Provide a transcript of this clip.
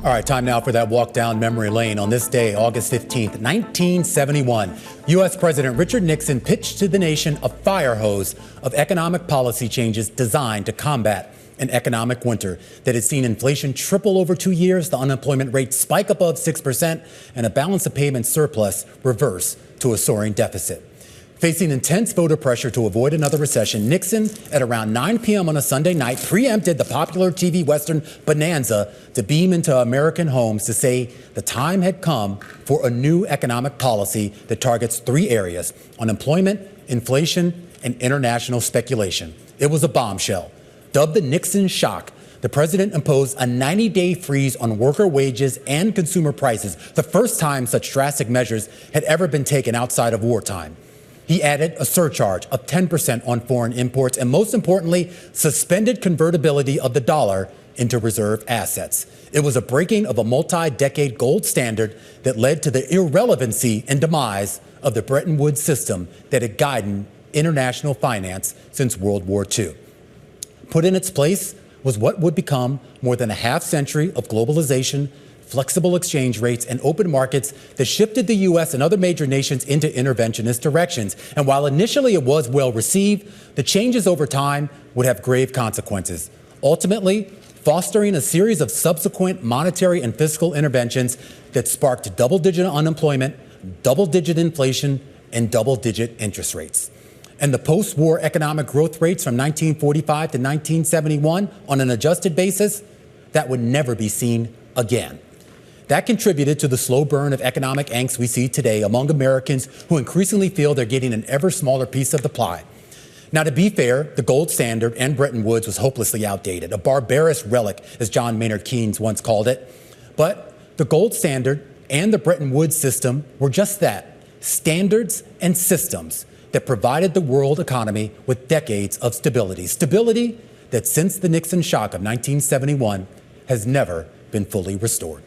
All right, time now for that walk down memory lane. On this day, August 15th, 1971, U.S. President Richard Nixon pitched to the nation a fire hose of economic policy changes designed to combat an economic winter that had seen inflation triple over 2 years, the unemployment rate spike above 6%, and a balance of payments surplus reverse to a soaring deficit. Facing intense voter pressure to avoid another recession, Nixon, at around 9 p.m. on a Sunday night, preempted the popular TV Western Bonanza to beam into American homes to say the time had come for a new economic policy that targets three areas: unemployment, inflation, and international speculation. It was a bombshell. Dubbed the Nixon shock, the president imposed a 90-day freeze on worker wages and consumer prices, the first time such drastic measures had ever been taken outside of wartime. He added a surcharge of 10% on foreign imports and, most importantly, suspended convertibility of the dollar into reserve assets. It was a breaking of a multi-decade gold standard that led to the irrelevancy and demise of the Bretton Woods system that had guided international finance since World War II. Put in its place was what would become more than a half century of globalization, flexible exchange rates, and open markets that shifted the U.S. and other major nations into interventionist directions. And while initially it was well received, the changes over time would have grave consequences, ultimately fostering a series of subsequent monetary and fiscal interventions that sparked double-digit unemployment, double-digit inflation, and double-digit interest rates. And the post-war economic growth rates from 1945 to 1971 on an adjusted basis, that would never be seen again. That contributed to the slow burn of economic angst we see today among Americans who increasingly feel they're getting an ever smaller piece of the pie. Now, to be fair, the gold standard and Bretton Woods was hopelessly outdated, a barbarous relic, as John Maynard Keynes once called it. But the gold standard and the Bretton Woods system were just that, standards and systems that provided the world economy with decades of stability. Stability that since the Nixon shock of 1971 has never been fully restored.